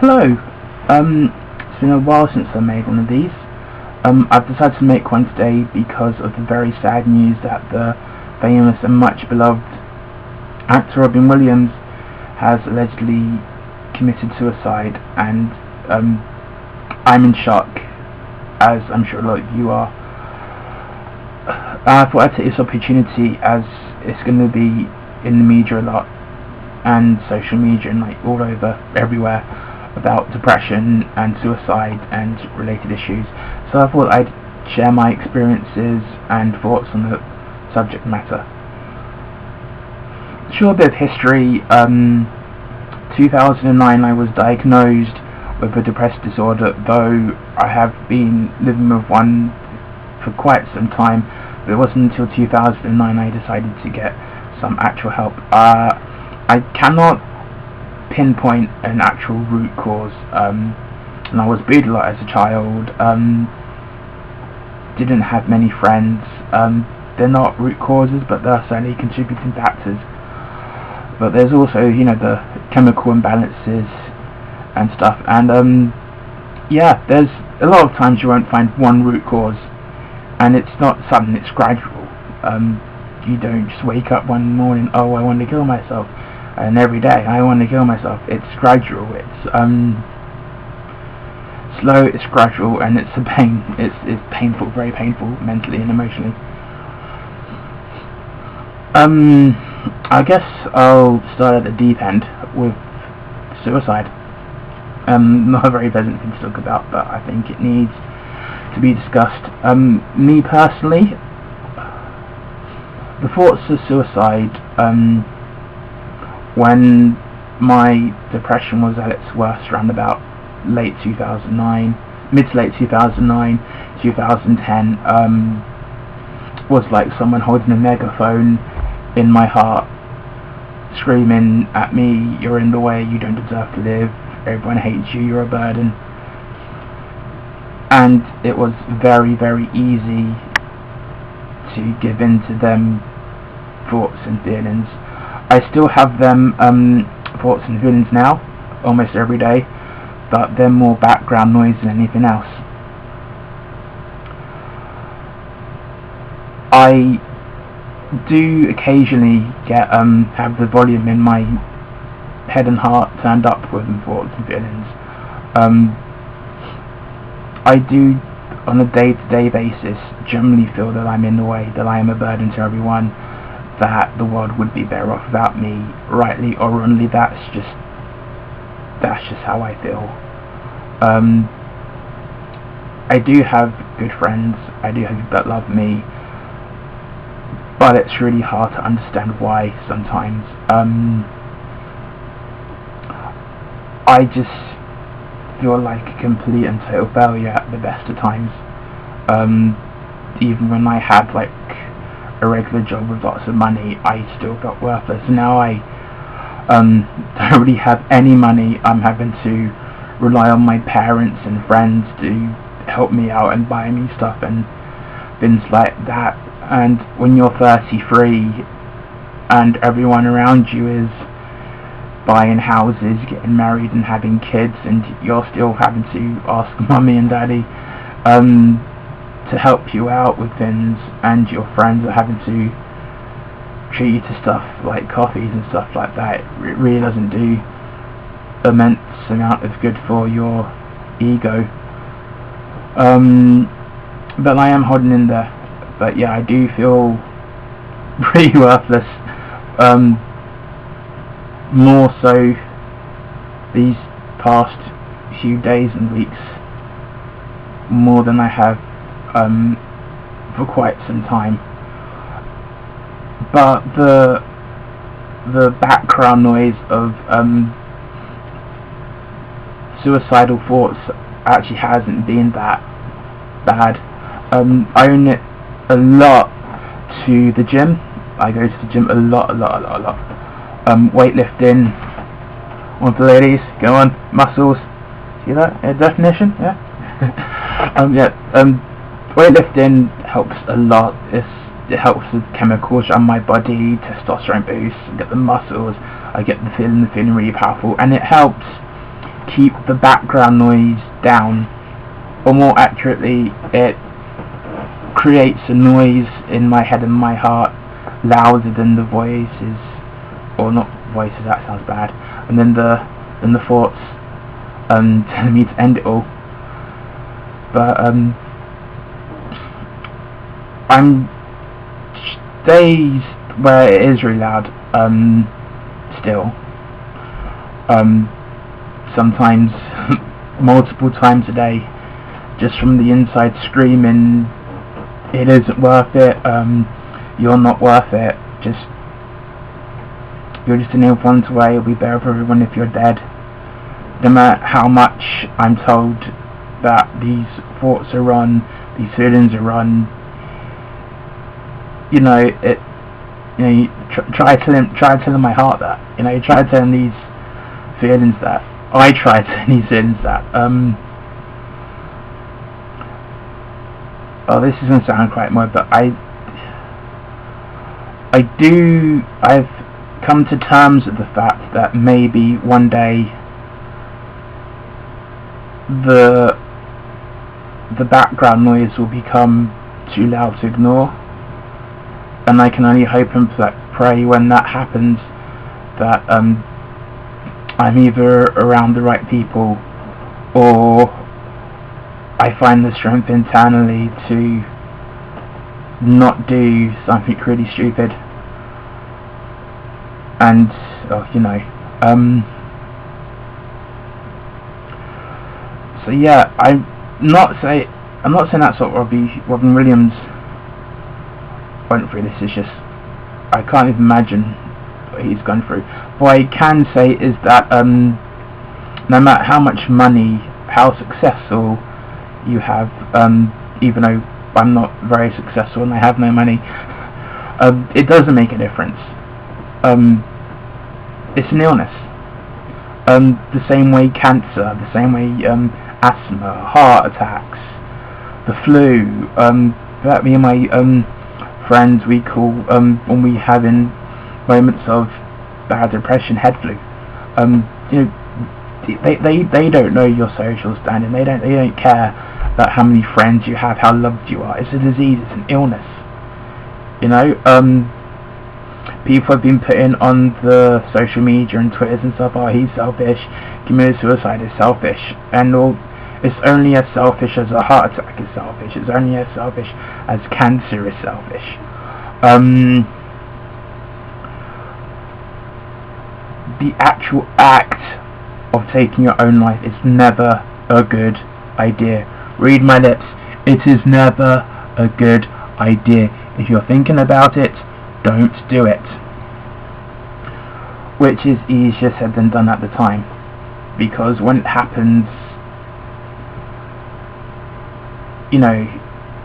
Hello. It's been a while since I made one of these. I've decided to make one today because of the very sad news that the famous and much beloved actor Robin Williams has allegedly committed suicide, and I'm in shock, as I'm sure a lot of you are. I thought I'd take this opportunity, as it's going to be in the media a lot, and social media and all over, everywhere, about depression and suicide and related issues. So I thought I'd share my experiences and thoughts on the subject matter. Short bit of history. 2009 I was diagnosed with a depressive disorder, though I have been living with one for quite some time, but it wasn't until 2009 I decided to get some actual help. I cannot pinpoint an actual root cause, and I was bullied a lot as a child, didn't have many friends. They're not root causes, but they're certainly contributing factors. But there's also, the chemical imbalances and stuff, and yeah, there's a lot of times you won't find one root cause, and it's not something that's gradual. You don't just wake up one morning, oh, I want to kill myself, and every day I want to kill myself. It's gradual, it's slow, it's gradual, and it's a pain. It's painful, very painful, mentally and emotionally. I guess I'll start at the deep end with suicide. Not a very pleasant thing to talk about, but I think it needs to be discussed. Me personally, the thoughts of suicide, when my depression was at its worst, around about mid to late 2009, 2010, was like someone holding a megaphone in my heart, screaming at me, you're in the way, you don't deserve to live, everyone hates you, you're a burden. And it was very, very easy to give in to them thoughts and feelings. I still have them thoughts and feelings now, almost every day, but they're more background noise than anything else. I do occasionally have the volume in my head and heart turned up with thoughts and feelings. I do, on a day-to-day basis, generally feel that I'm in the way, that I am a burden to everyone, that the world would be better off without me, rightly or wrongly. That's just how I feel. I do have good friends, I do have people that love me, but it's really hard to understand why sometimes. I just feel like a complete and total failure at the best of times. Even when I had a regular job with lots of money, I still felt worthless. Now I don't really have any money. I'm having to rely on my parents and friends to help me out and buy me stuff and things like that. And when you're 33 and everyone around you is buying houses, getting married and having kids, and you're still having to ask mummy and daddy to help you out with things, and your friends are having to treat you to stuff like coffees and stuff like that, it really doesn't do immense amount of good for your ego. But I am holding in there. But yeah, I do feel pretty worthless. More so these past few days and weeks, more than I have for quite some time. But the background noise of suicidal thoughts actually hasn't been that bad. I own it a lot to the gym. I go to the gym a lot. Weightlifting, one for the ladies, go on, muscles, see that, definition, yeah? Weightlifting helps a lot. It helps with chemicals on my body, testosterone boost, I get the muscles, I get the feeling really powerful, and it helps keep the background noise down, or more accurately, it creates a noise in my head and my heart louder than the voices, or not voices, that sounds bad, and then the thoughts telling me to end it all. But I'm days where it is really loud, still, sometimes multiple times a day, just from the inside screaming, it isn't worth it, you're not worth it, you're just a nail once away, it'll be better for everyone if you're dead. No matter how much I'm told that these thoughts are wrong, these feelings are wrong, try telling my heart that, try telling these feelings that, I try telling these feelings that, oh, this doesn't sound quite more, but I've come to terms with the fact that maybe one day the background noise will become too loud to ignore, and I can only hope and pray when that happens that I'm either around the right people, or I find the strength internally to not do something really stupid. And so yeah, I'm not saying that's what Robin Williams went through. This is just, I can't even imagine what he's gone through. What I can say is that no matter how much money, how successful you have, even though I'm not very successful and I have no money, it doesn't make a difference. It's an illness. The same way cancer, the same way asthma, heart attacks, the flu, that me and my friends, we call, when we having moments of bad depression, head flu. They don't know your social standing. They don't care about how many friends you have, how loved you are. It's a disease. It's an illness. People have been putting on the social media and Twitters and stuff, oh, he's selfish, committed suicide is selfish, and all. It's only as selfish as a heart attack is selfish. It's only as selfish as cancer is selfish. The actual act of taking your own life is never a good idea. Read my lips. It is never a good idea. If you're thinking about it, don't do it. Which is easier said than done at the time, because when it happens,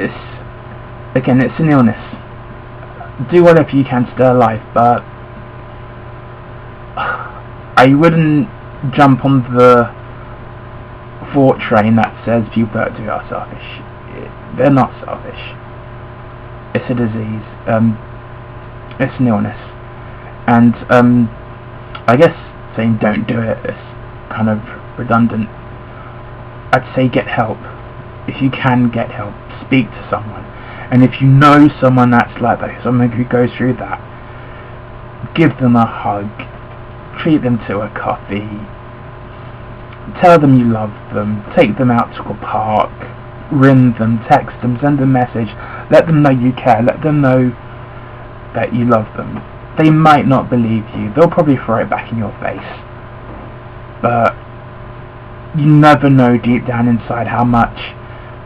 it's an illness. Do whatever you can to stay alive, but I wouldn't jump on the thought train that says people that do are selfish. They're not selfish. It's a disease. It's an illness. And I guess saying don't do it is kind of redundant. I'd say get help. If you can get help, speak to someone. And if you know someone that's like that, someone who goes through that, give them a hug, treat them to a coffee, tell them you love them, take them out to a park, ring them, text them, send them a message, let them know you care, let them know that you love them. They might not believe you, they'll probably throw it back in your face, but you never know deep down inside how much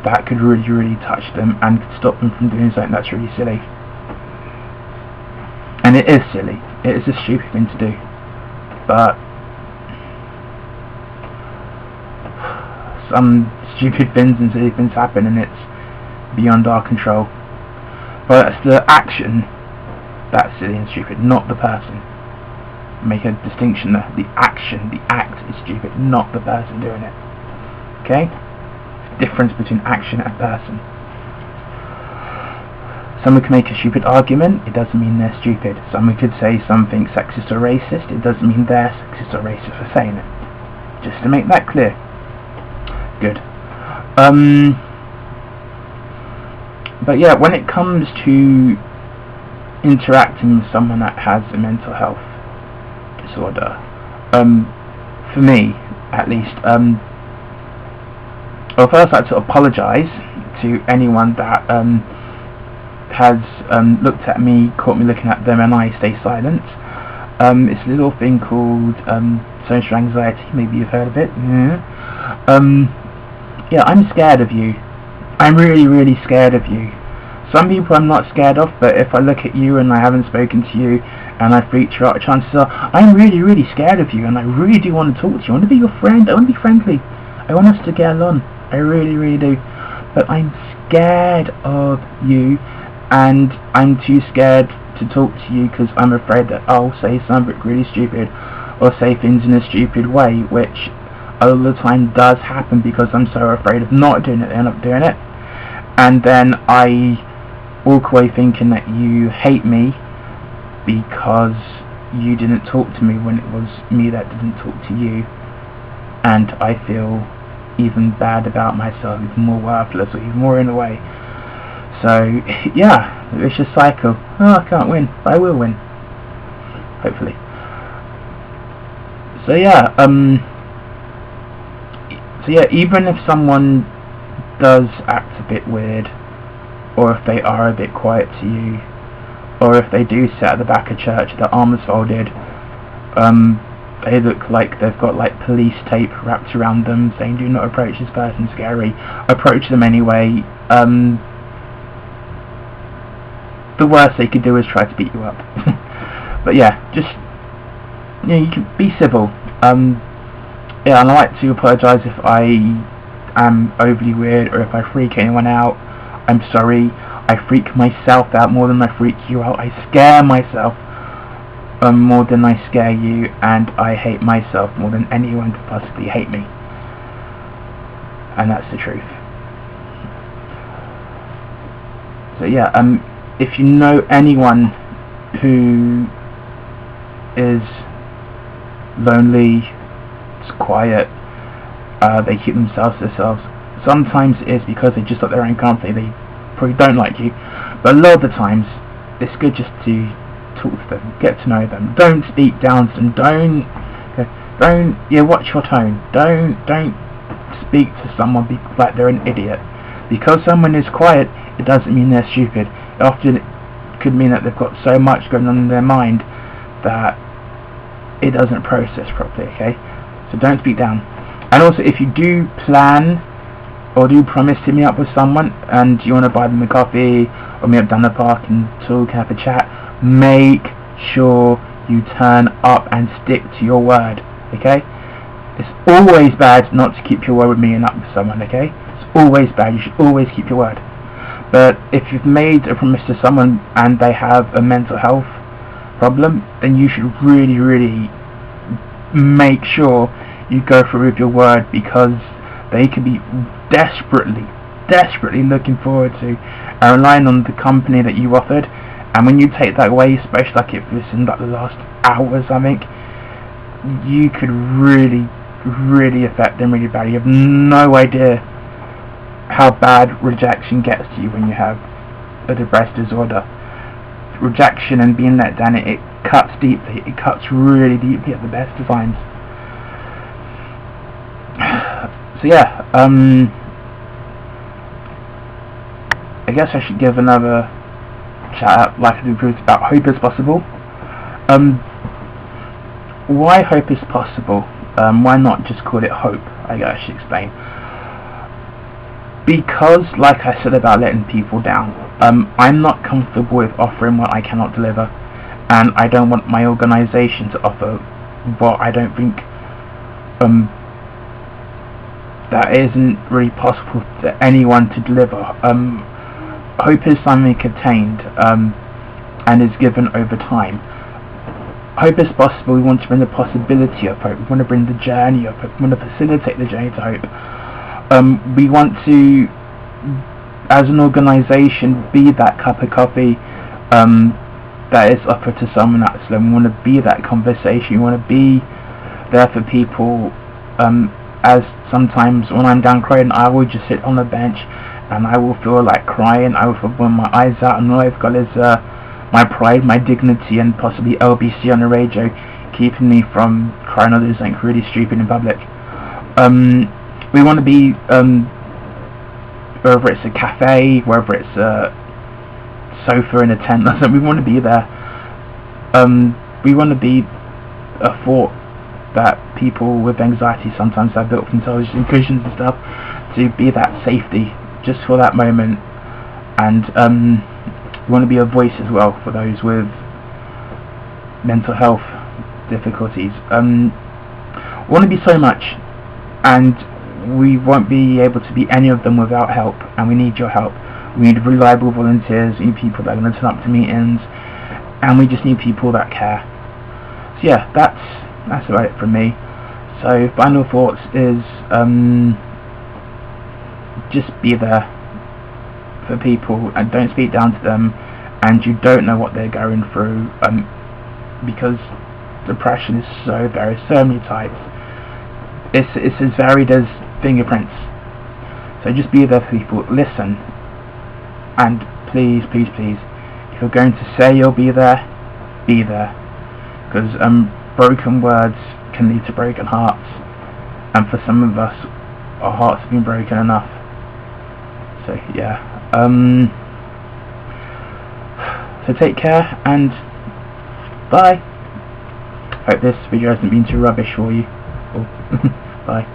that could really, really touch them and could stop them from doing something that's really silly. And it is silly, it is a stupid thing to do, but some stupid things and silly things happen and it's beyond our control. But it's the action that's silly and stupid, not the person. Make a distinction there. The action, the act is stupid, not the person doing it. Okay? Difference between action and person. Someone can make a stupid argument, it doesn't mean they're stupid. Someone could say something sexist or racist, it doesn't mean they're sexist or racist for saying it. Just to make that clear. Good. But yeah, when it comes to interacting with someone that has a mental health disorder, for me at least, well, first I'd like to apologise to anyone that has looked at me, caught me looking at them, and I stay silent. It's a little thing called social anxiety. Maybe you've heard of it. Yeah, I'm scared of you. I'm really, really scared of you. Some people I'm not scared of, but if I look at you and I haven't spoken to you and I freaked you out, chances are I'm really, really scared of you, and I really do want to talk to you. I want to be your friend. I want to be friendly. I want us to get along. I really, really do. But I'm scared of you, and I'm too scared to talk to you because I'm afraid that I'll say something really stupid or say things in a stupid way, which all the time does happen because I'm so afraid of not doing it and end up doing it. And then I walk away thinking that you hate me because you didn't talk to me when it was me that didn't talk to you, and I feel even bad about myself, even more worthless, or even more in a way. So yeah, a vicious cycle. Oh, I can't win, but I will win, hopefully. So yeah, even if someone does act a bit weird, or if they are a bit quiet to you, or if they do sit at the back of church, their arms folded, they look like they've got like police tape wrapped around them saying do not approach this person, scary, approach them anyway. The worst they could do is try to beat you up. But yeah, just, you know, you can be civil. Yeah, and I'd like to apologise if I am overly weird or if I freak anyone out. I'm sorry. I freak myself out more than I freak you out. I scare myself more than I scare you, and I hate myself more than anyone could possibly hate me. And that's the truth. So yeah, if you know anyone who is lonely, it's quiet, they keep themselves to themselves, sometimes it is because they just got their own company, they probably don't like you, but a lot of the times it's good just to talk to them, get to know them. Don't speak down to them, watch your tone. Don't speak to someone like they're an idiot. Because someone is quiet, it doesn't mean they're stupid. It often could mean that they've got so much going on in their mind that it doesn't process properly, okay? So don't speak down. And also, if you do plan or do promise to meet up with someone and you want to buy them a coffee or meet up down the park and talk, have a chat, make sure you turn up and stick to your word, okay? It's always bad not to keep your word with meeting up with someone, okay? It's always bad. You should always keep your word. But if you've made a promise to someone and they have a mental health problem, then you should really, really make sure you go through with your word, because they could be desperately looking forward to and relying on the company that you offered, and when you take that away, especially like if it's in like the last hour or something, you could really affect them really badly. You have no idea how bad rejection gets to you when you have a depressed disorder. Rejection and being let down, it cuts deeply. It cuts really deeply at the best of times. So yeah, I guess I should give another shout out, like I do, about Hope is Possible. Why Hope is Possible? Why not just call it Hope? I guess I should explain. Because, like I said about letting people down, I'm not comfortable with offering what I cannot deliver, and I don't want my organisation to offer what I don't think that isn't really possible for anyone to deliver. Hope is something obtained and is given over time. Hope is possible. We want to bring the possibility of hope. We want to bring the journey of hope. We want to facilitate the journey to hope. We want to, as an organisation, be that cup of coffee that is offered to someone that's alone. We want to be that conversation. We want to be there for people as sometimes when I'm down crying, I will just sit on the bench and I will feel like crying. I will feel when my eyes out, and all I've got is my pride, my dignity, and possibly LBC on the radio keeping me from crying or doing something really stupid in public. We want to be, whether it's a cafe, whether it's a sofa in a tent, we want to be there. We want to be a fort that people with anxiety sometimes have built for themselves in cushions and stuff, to be that safety just for that moment. And we want to be a voice as well for those with mental health difficulties. We want to be so much, and we won't be able to be any of them without help, and we need your help. We need reliable volunteers, we need people that are going to turn up to meetings, and we just need people that care. So yeah, that's about it from me. So final thoughts is just be there for people and don't speak down to them, and you don't know what they're going through, because depression is so many types. It's as varied as fingerprints. So just be there for people, listen, and please, please, please, if you're going to say you'll be there, because broken words can lead to broken hearts, and for some of us, our hearts have been broken enough. So yeah, so take care and bye. Hope this video hasn't been too rubbish for you. Bye.